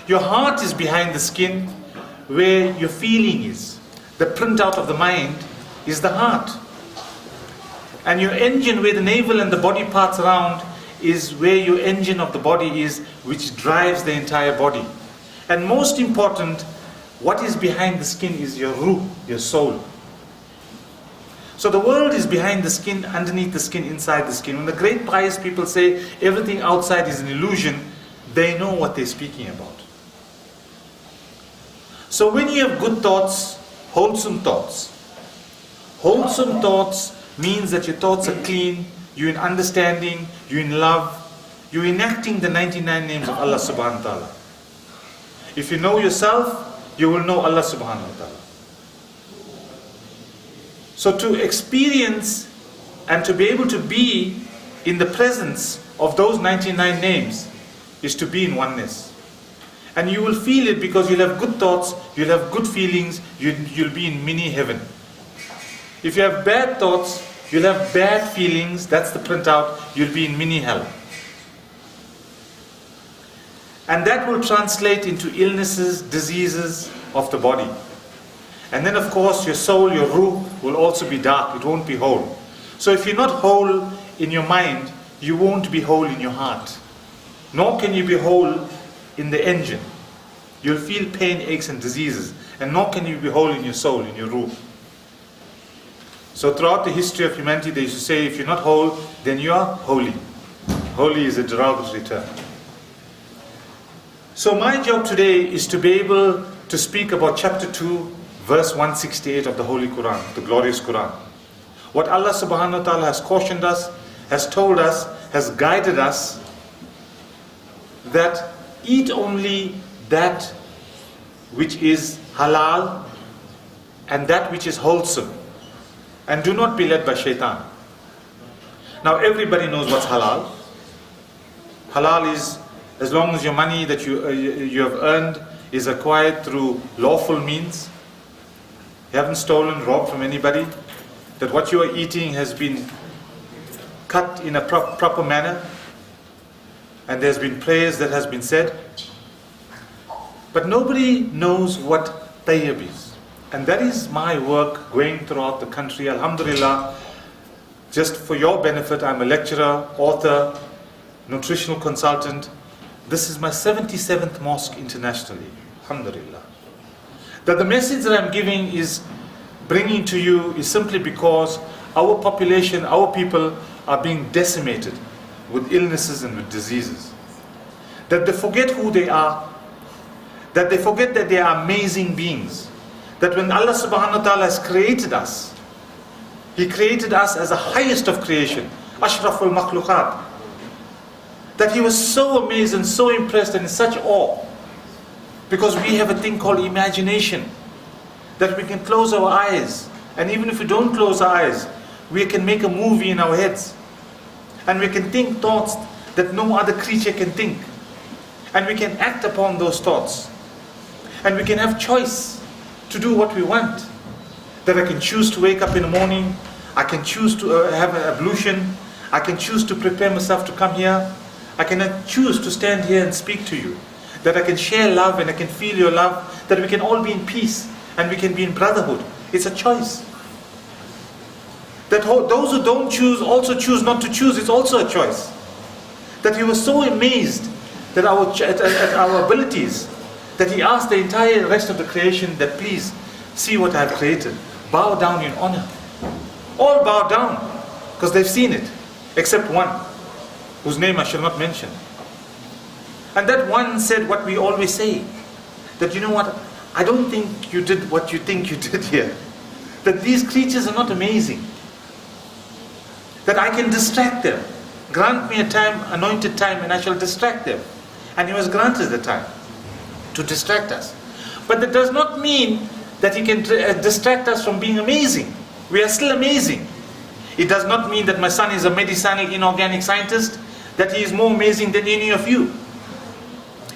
Your heart is behind the skin, where your feeling is. The printout of the mind is the heart. And your engine, where the navel and the body parts around, is where your engine of the body is, which drives the entire body. And most important, what is behind the skin is your ruh, your soul. So the world is behind the skin, underneath the skin, inside the skin. When the great pious people say everything outside is an illusion, they know what they're speaking about. So when you have good thoughts, wholesome thoughts means that your thoughts are clean, you're in understanding, you're in love, you're enacting the 99 names of Allah subhanahu wa ta'ala. If you know yourself, you will know Allah subhanahu wa ta'ala. So to experience and to be able to be in the presence of those 99 names is to be in oneness. And you will feel it because you'll have good thoughts, you'll have good feelings, you'll be in mini heaven. If you have bad thoughts, you'll have bad feelings, that's the printout, you'll be in mini hell. And that will translate into illnesses, diseases of the body. And then of course your soul, your ruh will also be dark, it won't be whole. So if you're not whole in your mind, you won't be whole in your heart. Nor can you be whole in the engine. You'll feel pain, aches and diseases. And nor can you be whole in your soul, in your ruh. So throughout the history of humanity, they used to say, if you're not whole, then you are holy. Holy is a derogatory term. So my job today is to be able to speak about chapter 2, verse 168 of the Holy Quran, the glorious Quran. What Allah subhanahu wa ta'ala has cautioned us, has told us, has guided us, that eat only that which is halal and that which is wholesome. And do not be led by shaitan. Now everybody knows what's halal. Halal is as long as your money that you have earned is acquired through lawful means. You haven't stolen, robbed from anybody. That what you are eating has been cut in a proper manner. And there's been prayers that has been said. But nobody knows what Tayyib is. And that is my work going throughout the country. Alhamdulillah, just for your benefit, I'm a lecturer, author, nutritional consultant. This is my 77th mosque internationally. Alhamdulillah. That the message that I'm giving is bringing to you is simply because our population, our people are being decimated with illnesses and with diseases. That they forget who they are. That they forget that they are amazing beings. That when Allah subhanahu wa ta'ala has created us, He created us as the highest of creation, Ashraful Makhluqat. That He was so amazed and so impressed and in such awe. Because we have a thing called imagination. That we can close our eyes. And even if we don't close our eyes, we can make a movie in our heads. And we can think thoughts that no other creature can think. And we can act upon those thoughts. And we can have choice to do what we want. That I can choose to wake up in the morning, I can choose to have an ablution, I can choose to prepare myself to come here, I can choose to stand here and speak to you. That I can share love and I can feel your love, that we can all be in peace and we can be in brotherhood. It's a choice. That those who don't choose also choose not to choose, it's also a choice. That He was so amazed that at our abilities, that He asked the entire rest of the creation that please see what I have created. Bow down in honor. All bow down because they've seen it. Except one, whose name I shall not mention. And that one said what we always say. That you know what, I don't think you did what you think you did here. That these creatures are not amazing. That I can distract them. Grant me a time, anointed time, and I shall distract them. And He was granted the time to distract us. But that does not mean that He can distract us from being amazing. We are still amazing. It does not mean that my son is a medicinal inorganic scientist, that he is more amazing than any of you.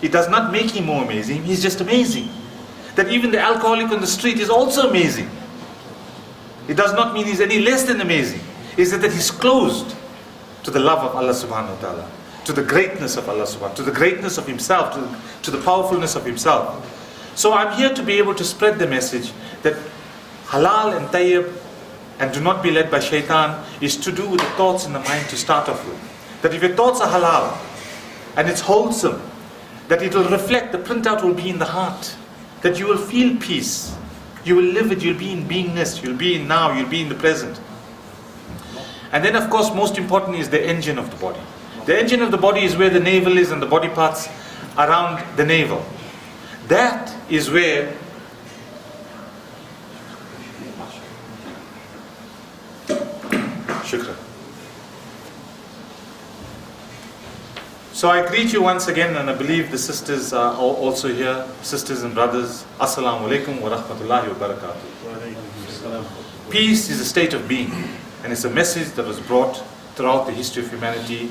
It does not make him more amazing, he's just amazing. That even the alcoholic on the street is also amazing. It does not mean he's any less than amazing. It's that he's closed to the love of Allah subhanahu wa ta'ala. to the greatness of Allah subhanahu wa ta'ala, to the greatness of Himself, to the powerfulness of Himself. So I'm here to be able to spread the message that halal and tayyib and do not be led by shaitan is to do with the thoughts in the mind to start off with. That if your thoughts are halal and it's wholesome, that it will reflect, the printout will be in the heart, that you will feel peace, you will live it, you'll be in beingness, you'll be in now, you'll be in the present. And then of course most important is the engine of the body. The engine of the body is where the navel is and the body parts around the navel. That is where shukran. So I greet you once again, and I believe the sisters are also here, sisters and brothers. Assalamu alaikum wa rahmatullahi wa barakatuh. Peace is a state of being, and it's a message that was brought throughout the history of humanity.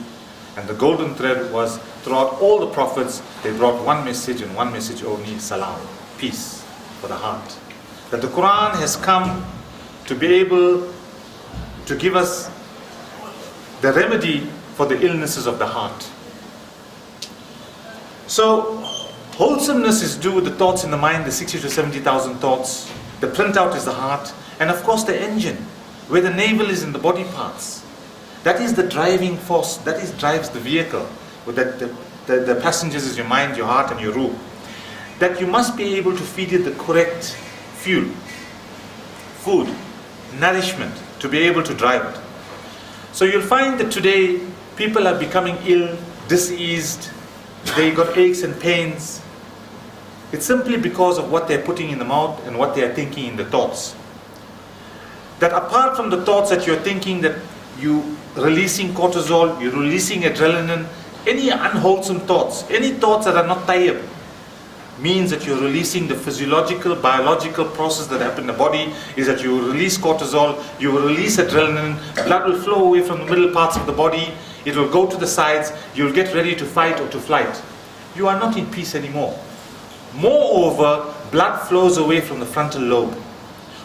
And the golden thread was throughout all the prophets, they brought one message and one message only: salam, peace for the heart. That the Quran has come to be able to give us the remedy for the illnesses of the heart. So, wholesomeness is due with the thoughts in the mind, the 60 to 70,000 thoughts. The printout is the heart. And of course the engine, where the navel is in the body parts. That is the driving force, that drives the vehicle. With the passengers is your mind, your heart and your ruh. That you must be able to feed it the correct fuel, food, nourishment, to be able to drive it. So you'll find that today people are becoming ill, diseased, they got aches and pains. It's simply because of what they're putting in the mouth and what they are thinking in the thoughts. That apart from the thoughts that you're thinking, that you releasing cortisol, you're releasing adrenaline, any unwholesome thoughts, any thoughts that are not tayyib, means that you're releasing the physiological, biological process that happen in the body, is that you will release cortisol, you will release adrenaline, blood will flow away from the middle parts of the body, it will go to the sides, you'll get ready to fight or to flight. You are not in peace anymore. Moreover, blood flows away from the frontal lobe.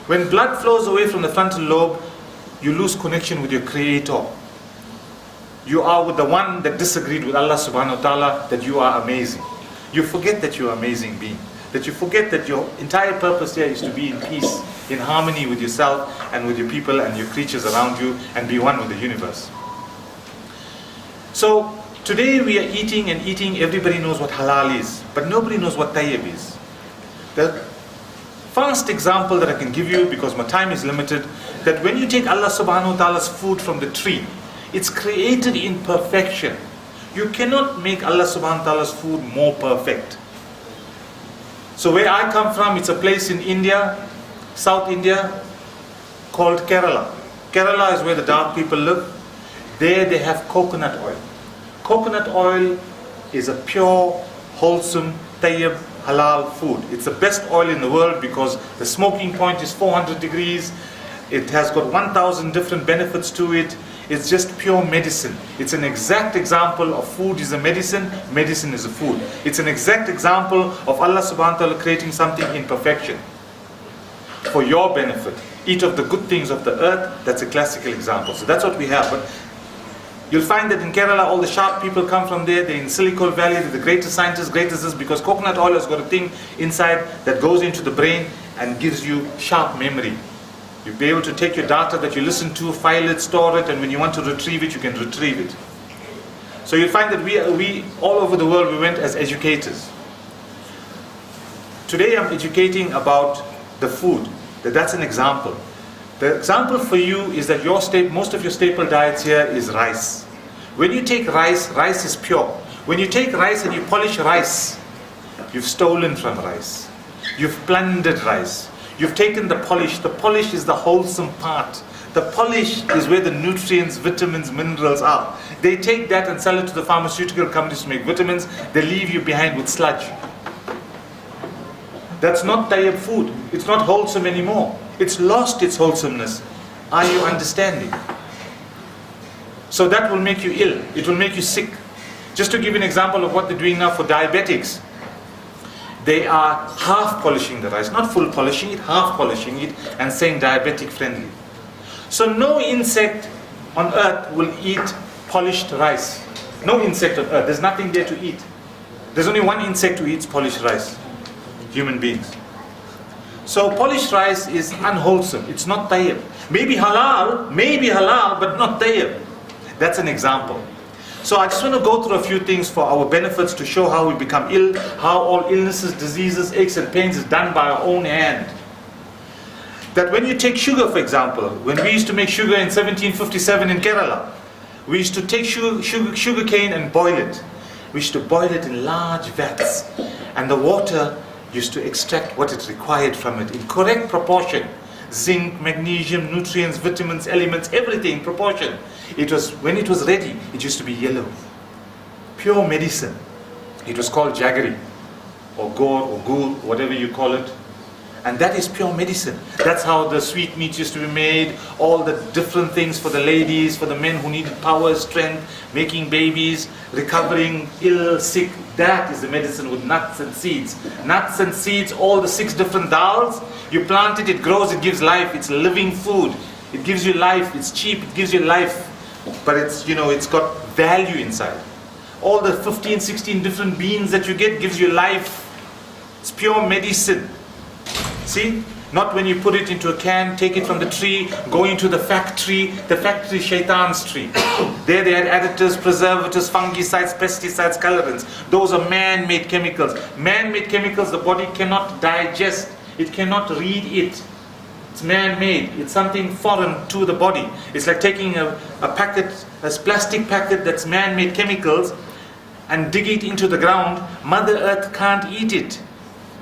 When blood flows away from the frontal lobe, you lose connection with your Creator. You are with the one that disagreed with Allah subhanahu wa ta'ala, that you are amazing. You forget that you are an amazing being. That you forget that your entire purpose here is to be in peace, in harmony with yourself and with your people and your creatures around you, and be one with the universe. So today we are eating and eating. Everybody knows what halal is, but nobody knows what tayyib is. The first example that I can give you, because my time is limited, that when you take Allah subhanahu wa ta'ala's food from the tree, it's created in perfection. You cannot make Allah subhanahu wa ta'ala's food more perfect. So where I come from, it's a place in India, South India, called Kerala. Kerala is where the dark people live. There they have coconut oil. Coconut oil is a pure, wholesome, tayyib, halal food. It's the best oil in the world because the smoking point is 400 degrees. It has got 1,000 different benefits to it. It's just pure medicine. It's an exact example of food is a medicine, medicine is a food. It's an exact example of Allah subhanahu wa ta'ala creating something in perfection for your benefit. Eat of the good things of the earth, that's a classical example. So that's what we have. But you'll find that in Kerala, all the sharp people come from there. They're in Silicon Valley, they're the greatest scientists, greatest this, because coconut oil has got a thing inside that goes into the brain and gives you sharp memory. You'll be able to take your data that you listen to, file it, store it, and when you want to retrieve it, you can retrieve it. So you'll find that we all over the world, we went as educators. Today I'm educating about the food. That's an example. The example for you is that most of your staple diets here is rice. When you take rice, rice is pure. When you take rice and you polish rice, you've stolen from rice. You've plundered rice. You've taken the polish. The polish is the wholesome part. The polish is where the nutrients, vitamins, minerals are. They take that and sell it to the pharmaceutical companies to make vitamins. They leave you behind with sludge. That's not tayyib food. It's not wholesome anymore. It's lost its wholesomeness. Are you understanding? So that will make you ill. It will make you sick. Just to give you an example of what they're doing now for diabetics. They are half polishing the rice, not full polishing it, half polishing it, and saying diabetic friendly. So no insect on earth will eat polished rice. No insect on earth. There's nothing there to eat. There's only one insect who eats polished rice. Human beings. So polished rice is unwholesome. It's not tayyib. Maybe halal, but not tayyib. That's an example. So I just want to go through a few things for our benefits to show how we become ill, how all illnesses, diseases, aches and pains is done by our own hand. That when you take sugar, for example, when we used to make sugar in 1757 in Kerala, we used to take sugar cane and boil it. We used to boil it in large vats, and the water used to extract what it required from it in correct proportion. Zinc, magnesium, nutrients, vitamins, elements, everything in proportion. When it was ready, it used to be yellow. Pure medicine. It was called jaggery, or gore, or ghoul, whatever you call it. And that is pure medicine. That's how the sweetmeats used to be made, all the different things for the ladies, for the men who needed power, strength, making babies, recovering ill, sick. That is the medicine with nuts and seeds. Nuts and seeds, all the 6 different dals. You plant it, it grows, it gives life. It's living food. It gives you life. It's cheap, it gives you life. But it's, it's got value inside. All the 15, 16 different beans that you get gives you life. It's pure medicine. See? Not when you put it into a can, take it from the tree, go into the factory shaitan's tree. There they had additives, preservatives, fungicides, pesticides, colorants. Those are man-made chemicals. Man-made chemicals the body cannot digest. It cannot read it. It's man-made. It's something foreign to the body. It's like taking a plastic packet that's man-made chemicals and dig it into the ground. Mother Earth can't eat it.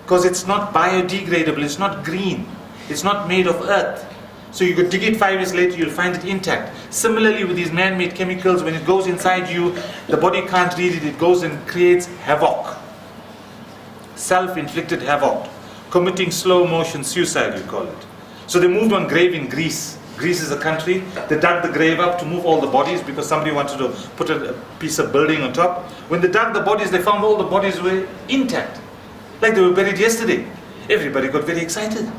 Because it's not biodegradable, it's not green, it's not made of earth. So you could dig it 5 years later, you'll find it intact. Similarly with these man-made chemicals, when it goes inside you, the body can't read it, it goes and creates havoc. Self-inflicted havoc. Committing slow motion suicide, you call it. So they moved on grave in Greece. Greece is a country. They dug the grave up to move all the bodies because somebody wanted to put a piece of building on top. When they dug the bodies, they found all the bodies were intact. Like they were buried yesterday. Everybody got very excited.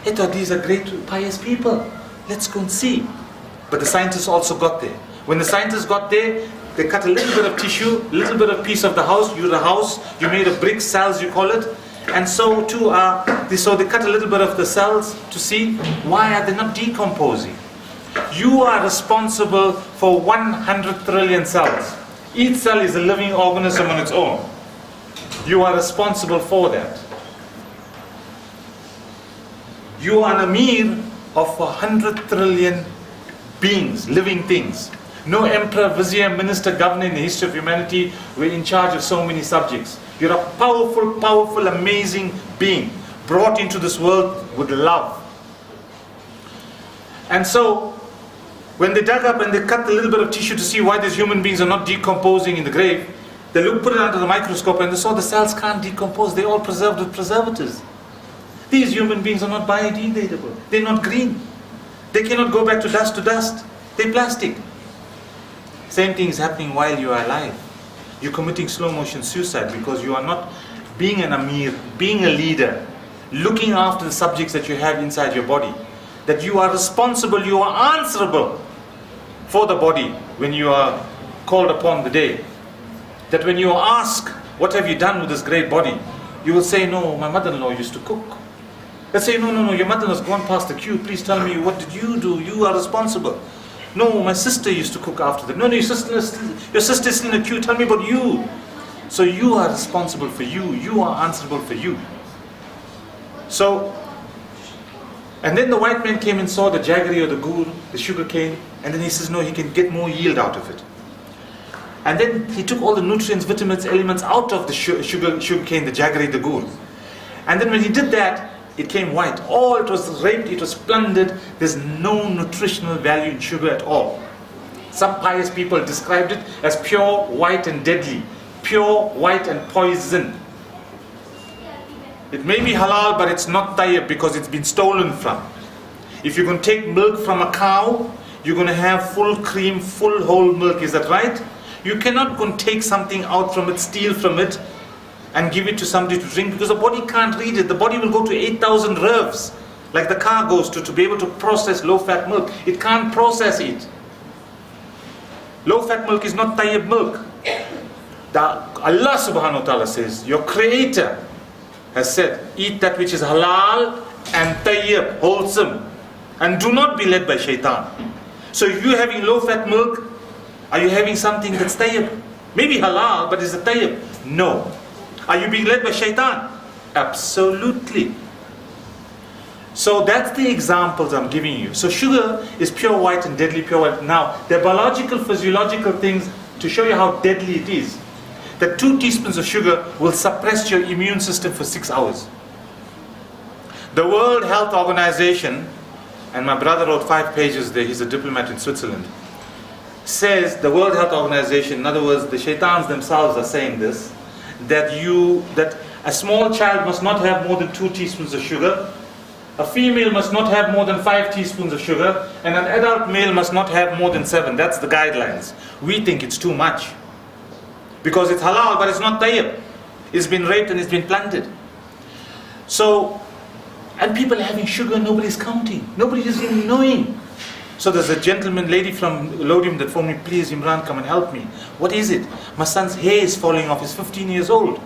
They thought these are great, pious people. Let's go and see. But the scientists also got there. When the scientists got there, they cut a little bit of tissue, a little bit of piece of the house. You made of brick cells, you call it. And so too so they cut a little bit of the cells to see why are they not decomposing. You are responsible for 100 trillion cells. Each cell is a living organism on its own. You are responsible for that. You are an Amir of 100 trillion beings, living things. No emperor, vizier, minister, governor in the history of humanity were in charge of so many subjects. You're a powerful, powerful, amazing being brought into this world with love. And so, when they dug up and they cut a little bit of tissue to see why these human beings are not decomposing in the grave, they put it under the microscope and they saw the cells can't decompose. They're all preserved with preservatives. These human beings are not biodegradable. They're not green. They cannot go back to dust. They're plastic. Same thing is happening while you are alive. You're committing slow motion suicide because you are not being an Amir, being a leader, looking after the subjects that you have inside your body. That you are responsible, you are answerable for the body when you are called upon the day. That when you ask, what have you done with this great body? You will say, no, my mother-in-law used to cook. Let's say, no, your mother-in-law's gone past the queue. Please tell me, what did you do? You are responsible. No, my sister used to cook after that. No, your sister is still in the queue. Tell me about you. So you are responsible for you. You are answerable for you. So, and then the white man came and saw the jaggery or the gur, the sugar cane, and then he says, no, he can get more yield out of it. And then he took all the nutrients, vitamins, elements out of the sugar cane, the jaggery, the gur. And then when he did that, it came white. Oh, it was raped, it was plundered. There's no nutritional value in sugar at all. Some pious people described it as pure, white and deadly. Pure, white and poison. It may be halal, but it's not tayyib because it's been stolen from. If you're going to take milk from a cow, you're going to have full cream, full whole milk. Is that right? You cannot go and take something out from it, steal from it, and give it to somebody to drink because the body can't read it. The body will go to 8,000 revs, like the car goes to be able to process low-fat milk. It can't process it. Low-fat milk is not tayyib milk. Allah subhanahu wa ta'ala says, your creator has said, eat that which is halal and tayyib, wholesome, and do not be led by shaitan. So if you're having low-fat milk, are you having something that's tayyib? Maybe halal, but is it tayyib? No. Are you being led by shaitan? Absolutely. So that's the examples I'm giving you. So sugar is pure white and deadly pure white. Now, the biological, physiological things to show you how deadly it is. That 2 teaspoons of sugar will suppress your immune system for 6 hours. The World Health Organization, and my brother wrote 5 pages there, he's a diplomat in Switzerland, says the World Health Organization, in other words, the shaitans themselves are saying this, that a small child must not have more than 2 teaspoons of sugar, a female must not have more than 5 teaspoons of sugar, and an adult male must not have more than 7. That's the guidelines. We think it's too much. Because it's halal, but it's not tayyib. It's been raped and it's been planted. So, and people are having sugar, nobody's counting. Nobody is even knowing. So there's a lady from Lodium that phoned me, please Imran, come and help me. What is it? My son's hair is falling off, he's 15 years old.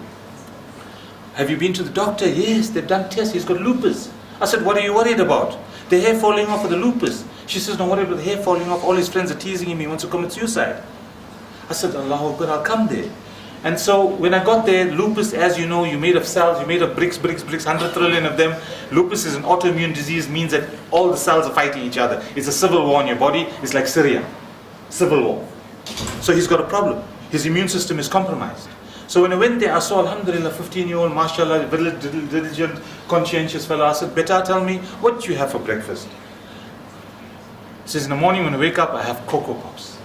Have you been to the doctor? Yes, they've done tests, he's got lupus. I said, what are you worried about? The hair falling off or the lupus? She says, don't worry about the hair falling off, all his friends are teasing him, he wants to commit suicide. I said, Allahu Akbar, I'll come there. And so when I got there, lupus, as you know, you're made of cells, you're made of bricks, 100 trillion of them. Lupus is an autoimmune disease, means that all the cells are fighting each other. It's a civil war in your body. It's like Syria. Civil war. So he's got a problem. His immune system is compromised. So when I went there, I saw, alhamdulillah, 15-year-old, mashallah, diligent, conscientious fellow. I said, Beta, tell me, what do you have for breakfast? He says, in the morning when I wake up, I have Cocoa Pops.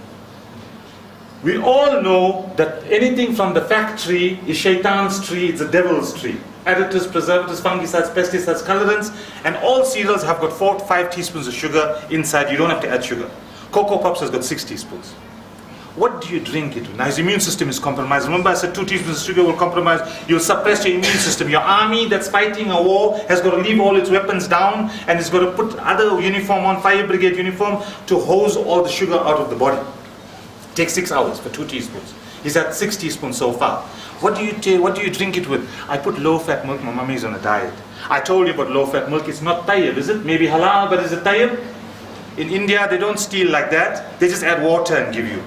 We all know that anything from the factory is shaitan's tree, it's a devil's tree. Additives, preservatives, fungicides, pesticides, colorants, and all cereals have got 4 to 5 teaspoons of sugar inside. You don't have to add sugar. Cocoa Pops has got 6 teaspoons. What do you drink it with? Now his immune system is compromised. Remember I said 2 teaspoons of sugar will compromise. You'll suppress your immune system. Your army that's fighting a war has got to leave all its weapons down and it's got to put other uniform on, fire brigade uniform, to hose all the sugar out of the body. Takes 6 hours for 2 teaspoons. He's at 6 teaspoons so far. What do you take? What do you drink it with? I put low-fat milk. My mommy is on a diet. I told you about low-fat milk. It's not tayyib, is it? Maybe halal, but is it tayyib? In India, they don't steal like that. They just add water and give you.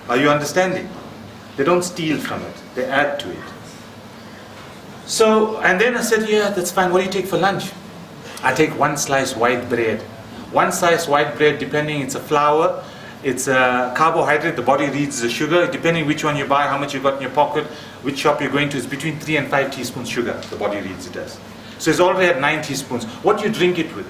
Are you understanding? They don't steal from it. They add to it. So, and then I said, yeah, that's fine. What do you take for lunch? I take 1 slice white bread. 1 slice white bread, depending, it's a flour. It's a carbohydrate, the body reads the sugar. Depending which one you buy, how much you got in your pocket, which shop you're going to, is between 3 and 5 teaspoons sugar. The body reads it as. So it's already at 9 teaspoons. What do you drink it with?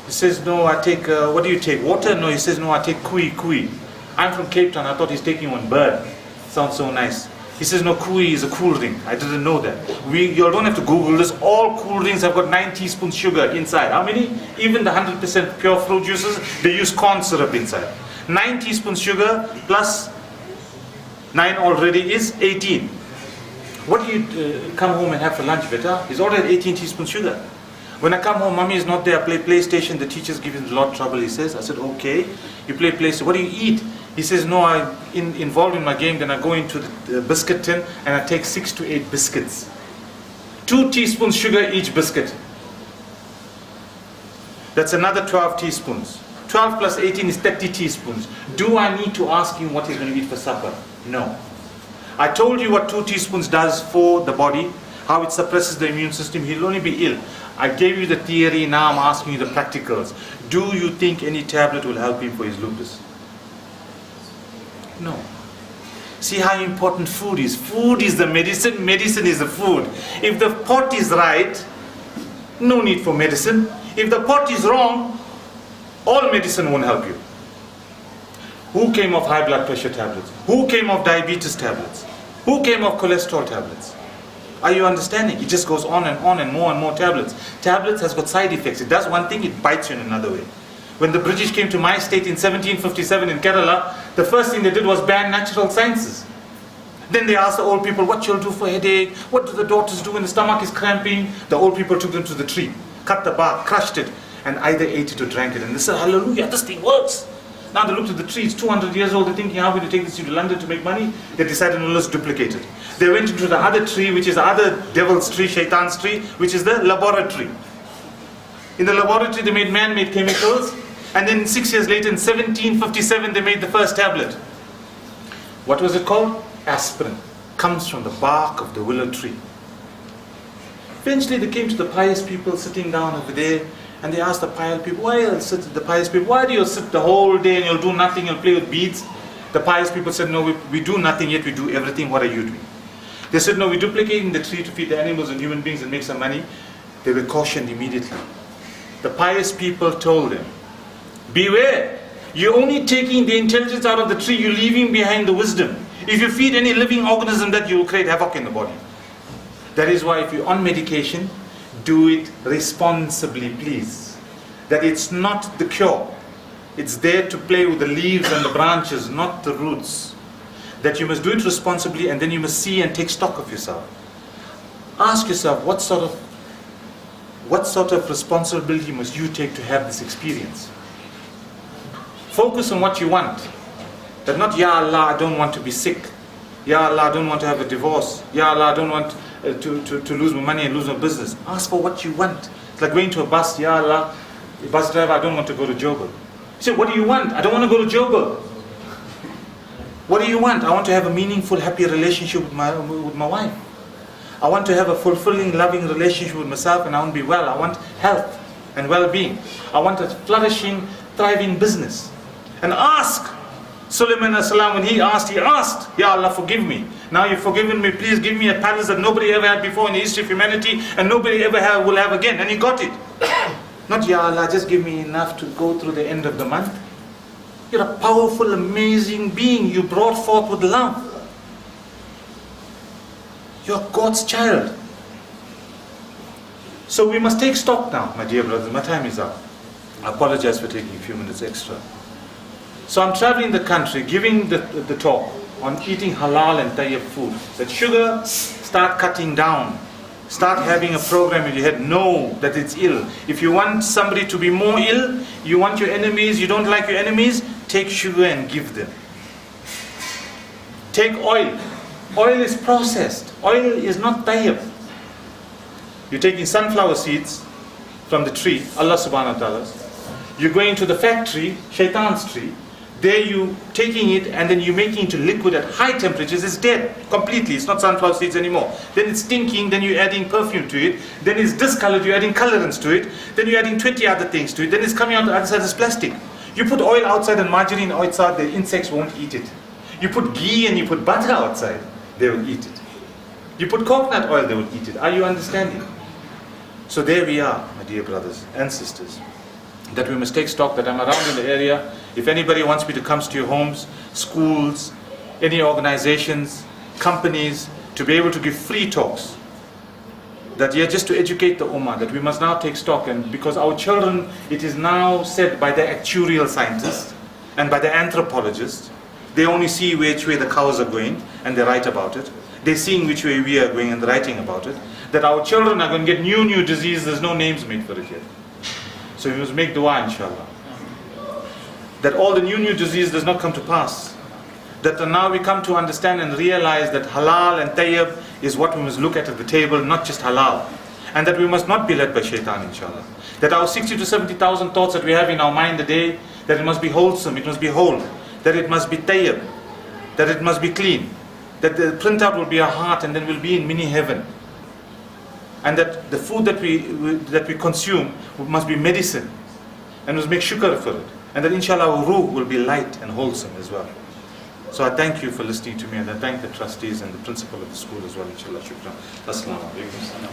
He says, no, I take, what do you take? Water? No, he says, no, I take kui. I'm from Cape Town, I thought he's taking one bird. Sounds so nice. He says, no, kui is a cool drink. I didn't know that. You don't have to Google this. All cool drinks have got 9 teaspoons sugar inside. How many? Even the 100% pure fruit juices, they use corn syrup inside. 9 teaspoons sugar plus 9 already is 18. What do you come home and have for lunch, Beta? It's already 18 teaspoons sugar. When I come home, mommy is not there, I play PlayStation, the teacher's giving a lot of trouble, he says. I said, okay, you play PlayStation, what do you eat? He says, no, I'm involved in my game, then I go into the biscuit tin and I take 6 to 8 biscuits. 2 teaspoons sugar each biscuit. That's another 12 teaspoons. 12 plus 18 is 30 teaspoons. Do I need to ask him what he's going to eat for supper? No. I told you what 2 teaspoons does for the body, how it suppresses the immune system. He'll only be ill. I gave you the theory, now I'm asking you the practicals. Do you think any tablet will help him for his lupus? No. See how important food is. Food is the medicine, medicine is the food. If the pot is right, no need for medicine. If the pot is wrong, all medicine won't help you. Who came off high blood pressure tablets? Who came off diabetes tablets? Who came off cholesterol tablets? Are you understanding? It just goes on and more tablets. Tablets has got side effects. It does one thing, it bites you in another way. When the British came to my state in 1757 in Kerala, the first thing they did was ban natural sciences. Then they asked the old people, what you'll do for headache? What do the daughters do when the stomach is cramping? The old people took them to the tree, cut the bark, crushed it, and either ate it or drank it. And they said, hallelujah, this thing works. Now they looked at the tree, it's 200 years old, they're thinking, how will you take this to London to make money? They decided, no, let's duplicate it. They went into the other tree, which is the other devil's tree, shaitan's tree, which is the laboratory. In the laboratory, they made man-made chemicals, and then 6 years later, in 1757, they made the first tablet. What was it called? Aspirin. Comes from the bark of the willow tree. Eventually, they came to the pious people sitting down over there, and they asked the pious people, why do you sit the whole day and you'll do nothing, you'll play with beads? The pious people said, no, we do nothing, yet we do everything. What are you doing? They said, no, we're duplicating the tree to feed the animals and human beings and make some money. They were cautioned immediately. The pious people told them, beware, you're only taking the intelligence out of the tree, you're leaving behind the wisdom. If you feed any living organism, that you will create havoc in the body. That is why if you're on medication, do it responsibly, please. That it's not the cure. It's there to play with the leaves and the branches, not the roots. That you must do it responsibly, and then you must see and take stock of yourself. Ask yourself, what sort of responsibility must you take to have this experience? Focus on what you want. That not, Ya Allah, I don't want to be sick. Ya Allah, I don't want to have a divorce. Ya Allah, I don't want to lose my money and lose my business. Ask for what you want. It's like going to a bus. Ya Allah, bus driver, I don't want to go to Joburg. You say, what do you want? I don't want to go to Joburg. What do you want? I want to have a meaningful, happy relationship with my wife. I want to have a fulfilling, loving relationship with myself, and I want to be well. I want health and well-being. I want a flourishing, thriving business. And ask. Sulaiman as-salam, when he asked, Ya Allah, forgive me. Now you've forgiven me, please give me a palace that nobody ever had before in the history of humanity, and nobody ever will have again. And he got it. Not, Ya Allah, just give me enough to go through the end of the month. You're a powerful, amazing being. You brought forth with love. You're God's child. So we must take stock now, my dear brothers. My time is up. I apologize for taking a few minutes extra. So I'm traveling the country, giving the talk on eating halal and tayyib food. That sugar, start cutting down. Start having a program in your head. Know that it's ill. If you want somebody to be more ill, you want your enemies, you don't like your enemies, take sugar and give them. Take oil. Oil is processed. Oil is not tayyib. You're taking sunflower seeds from the tree, Allah subhanahu wa ta'ala. You're going to the factory, shaitan's tree. There you taking it and then you're making it into liquid at high temperatures. It's dead completely. It's not sunflower seeds anymore. Then it's stinking. Then you're adding perfume to it. Then it's discolored. You're adding colorants to it. Then you're adding 20 other things to it. Then it's coming out the other side as plastic. You put oil outside and margarine outside, the insects won't eat it. You put ghee and you put butter outside, they will eat it. You put coconut oil, they will eat it. Are you understanding? So there we are, my dear brothers and sisters. That we must take stock, that I'm around in the area. If anybody wants me to come to your homes, schools, any organizations, companies, to be able to give free talks, that just to educate the ummah, that we must now take stock. And because our children, it is now said by the actuarial scientists and by the anthropologists, they only see which way the cows are going and they write about it. They're seeing which way we are going and writing about it. That our children are going to get new diseases, there's no names made for it yet. So we must make dua, inshallah. That all the new disease does not come to pass. That now we come to understand and realize that halal and tayyib is what we must look at the table, not just halal. And that we must not be led by shaitan, inshallah. That our 60 to 70,000 thoughts that we have in our mind a day, that it must be wholesome, it must be whole. That it must be tayyib. That it must be clean. That the printout will be our heart and then we'll be in mini heaven. And that the food that we consume must be medicine. And must make shukr for it. And that inshallah our ruh will be light and wholesome as well. So I thank you for listening to me, and I thank the trustees and the principal of the school as well, inshallah. Shukran. Assalamu alaikum.